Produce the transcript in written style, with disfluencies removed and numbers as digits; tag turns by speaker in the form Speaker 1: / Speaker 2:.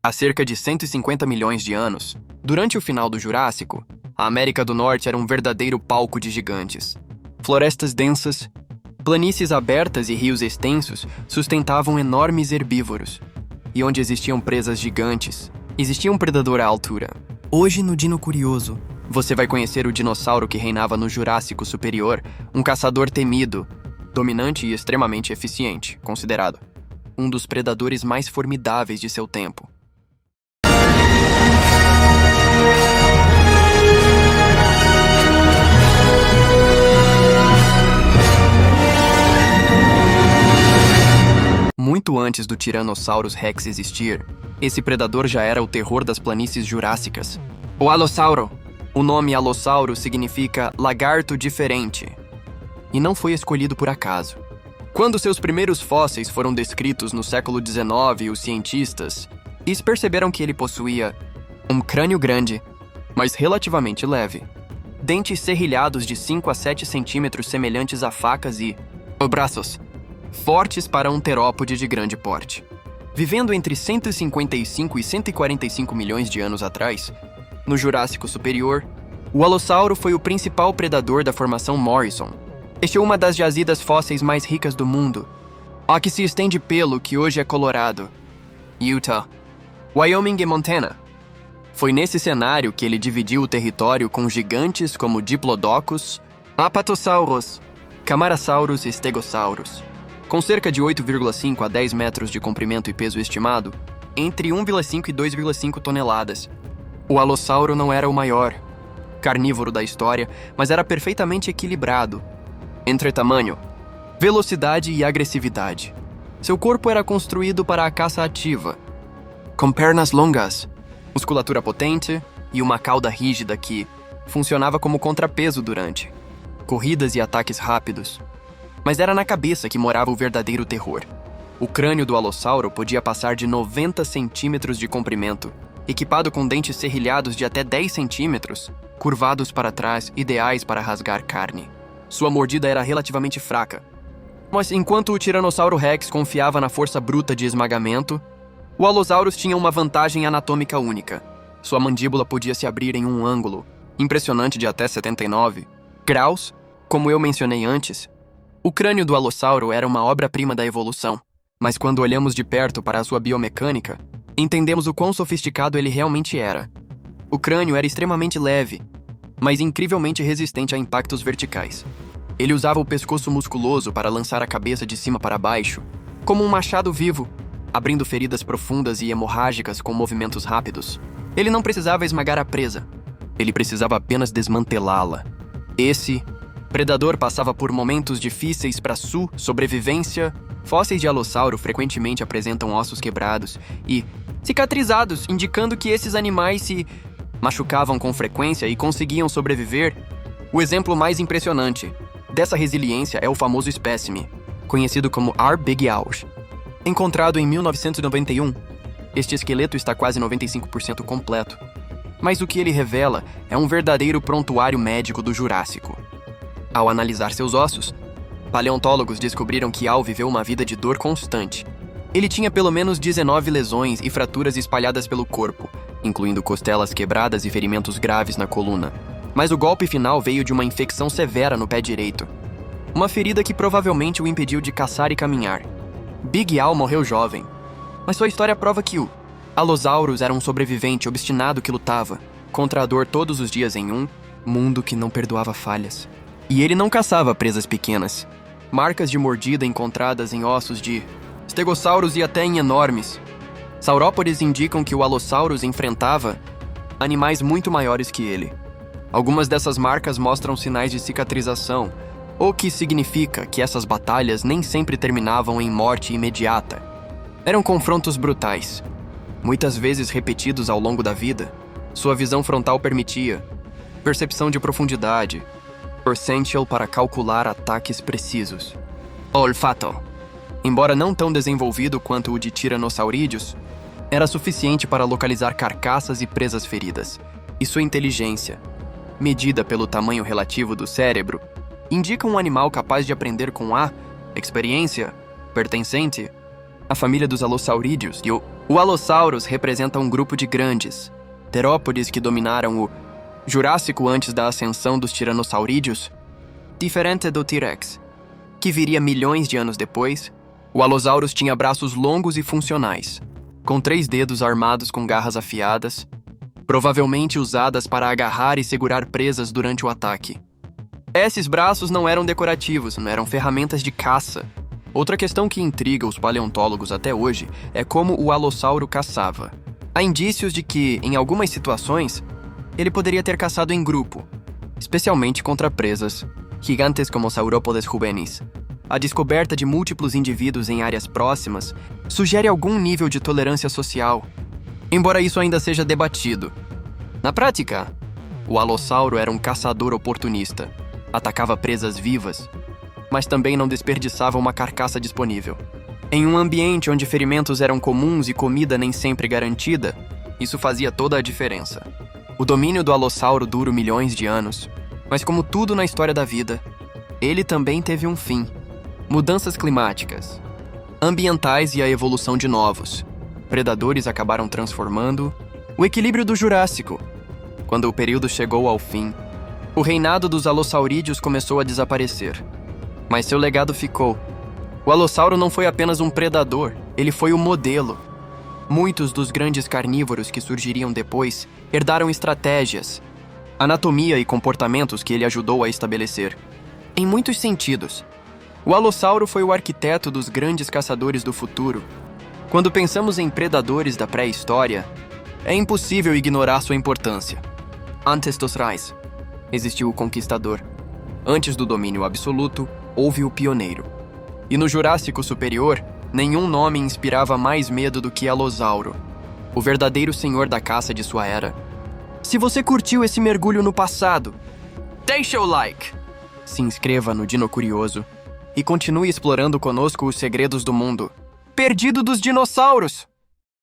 Speaker 1: Há cerca de 150 milhões de anos, durante o final do Jurássico, a América do Norte era um verdadeiro palco de gigantes. Florestas densas, planícies abertas e rios extensos sustentavam enormes herbívoros. E onde existiam presas gigantes, existia um predador à altura. Hoje, no Dino Curioso, você vai conhecer o dinossauro que reinava no Jurássico Superior, um caçador temido, dominante e extremamente eficiente, considerado um dos predadores mais formidáveis de seu tempo. Muito antes do Tyrannosaurus Rex existir, esse predador já era o terror das planícies jurássicas. O Allosauro. O nome Allosauro significa lagarto diferente. E não foi escolhido por acaso. Quando seus primeiros fósseis foram descritos no século XIX, os cientistas perceberam que ele possuía um crânio grande, mas relativamente leve, dentes serrilhados de 5 a 7 centímetros semelhantes a facas e braços fortes para um terópode de grande porte. Vivendo entre 155 e 145 milhões de anos atrás, no Jurássico Superior, o Allosauro foi o principal predador da formação Morrison. Este é uma das jazidas fósseis mais ricas do mundo, a que se estende pelo que hoje é Colorado, Utah, Wyoming e Montana. Foi nesse cenário que ele dividiu o território com gigantes como Diplodocus, Apatosaurus, Camarasaurus e Stegosaurus. Com cerca de 8,5 a 10 metros de comprimento e peso estimado, entre 1,5 e 2,5 toneladas. O Allosauro não era o maior carnívoro da história, mas era perfeitamente equilibrado entre tamanho, velocidade e agressividade. Seu corpo era construído para a caça ativa, com pernas longas, musculatura potente e uma cauda rígida que funcionava como contrapeso durante corridas e ataques rápidos. Mas era na cabeça que morava o verdadeiro terror. O crânio do Allosauro podia passar de 90 centímetros de comprimento, equipado com dentes serrilhados de até 10 centímetros, curvados para trás, ideais para rasgar carne. Sua mordida era relativamente fraca. Mas enquanto o Tiranossauro Rex confiava na força bruta de esmagamento, o Allosaurus tinha uma vantagem anatômica única. Sua mandíbula podia se abrir em um ângulo impressionante de até 79 graus, como eu mencionei antes. O crânio do Allosauro era uma obra-prima da evolução, mas quando olhamos de perto para a sua biomecânica, entendemos o quão sofisticado ele realmente era. O crânio era extremamente leve, mas incrivelmente resistente a impactos verticais. Ele usava o pescoço musculoso para lançar a cabeça de cima para baixo, como um machado vivo, abrindo feridas profundas e hemorrágicas com movimentos rápidos. Ele não precisava esmagar a presa, ele precisava apenas desmantelá-la. Esse predador passava por momentos difíceis para sua sobrevivência. Fósseis de Allosauro frequentemente apresentam ossos quebrados e cicatrizados, indicando que esses animais se machucavam com frequência e conseguiam sobreviver. O exemplo mais impressionante dessa resiliência é o famoso espécime, conhecido como R. bigelows. Encontrado em 1991, este esqueleto está quase 95% completo. Mas o que ele revela é um verdadeiro prontuário médico do Jurássico. Ao analisar seus ossos, paleontólogos descobriram que Al viveu uma vida de dor constante. Ele tinha pelo menos 19 lesões e fraturas espalhadas pelo corpo, incluindo costelas quebradas e ferimentos graves na coluna. Mas o golpe final veio de uma infecção severa no pé direito. Uma ferida que provavelmente o impediu de caçar e caminhar. Big Al morreu jovem, mas sua história prova que o Allosaurus era um sobrevivente obstinado que lutava contra a dor todos os dias em um mundo que não perdoava falhas. E ele não caçava presas pequenas. Marcas de mordida encontradas em ossos de Stegosaurus e até em enormes saurópodes indicam que o Allosaurus enfrentava animais muito maiores que ele. Algumas dessas marcas mostram sinais de cicatrização, o que significa que essas batalhas nem sempre terminavam em morte imediata. Eram confrontos brutais, muitas vezes repetidos ao longo da vida. Sua visão frontal permitia percepção de profundidade, essential para calcular ataques precisos. O olfato, embora não tão desenvolvido quanto o de Tyrannosaurídeos, era suficiente para localizar carcaças e presas feridas. E sua inteligência, medida pelo tamanho relativo do cérebro, indica um animal capaz de aprender com a experiência pertencente à família dos Allosaurideos e o O Allosaurus representa um grupo de grandes terópodes que dominaram o Jurássico antes da ascensão dos tiranossaurídeos, diferente do T-Rex, que viria milhões de anos depois. O Allosaurus tinha braços longos e funcionais, com 3 dedos armados com garras afiadas, provavelmente usadas para agarrar e segurar presas durante o ataque. Esses braços não eram decorativos, não eram ferramentas de caça. Outra questão que intriga os paleontólogos até hoje é como o Alossauro caçava. Há indícios de que, em algumas situações, ele poderia ter caçado em grupo, especialmente contra presas gigantes como Saurópodes juvenis. A descoberta de múltiplos indivíduos em áreas próximas sugere algum nível de tolerância social, embora isso ainda seja debatido. Na prática, o Alossauro era um caçador oportunista. Atacava presas vivas, mas também não desperdiçava uma carcaça disponível. Em um ambiente onde ferimentos eram comuns e comida nem sempre garantida, isso fazia toda a diferença. O domínio do Alossauro dura milhões de anos, mas como tudo na história da vida, ele também teve um fim. Mudanças climáticas, ambientais e a evolução de novos. Predadores acabaram transformando o equilíbrio do Jurássico. Quando o período chegou ao fim, o reinado dos alossaurídeos começou a desaparecer. Mas seu legado ficou. O Alossauro não foi apenas um predador, ele foi o modelo. Muitos dos grandes carnívoros que surgiriam depois herdaram estratégias, anatomia e comportamentos que ele ajudou a estabelecer. Em muitos sentidos, o Alossauro foi o arquiteto dos grandes caçadores do futuro. Quando pensamos em predadores da pré-história, é impossível ignorar sua importância. Antes dos Reis, existiu o conquistador. Antes do domínio absoluto, houve o pioneiro. E no Jurássico Superior, nenhum nome inspirava mais medo do que Alossauro, o verdadeiro senhor da caça de sua era. Se você curtiu esse mergulho no passado, deixa o like, se inscreva no Dino Curioso e continue explorando conosco os segredos do mundo perdido dos dinossauros.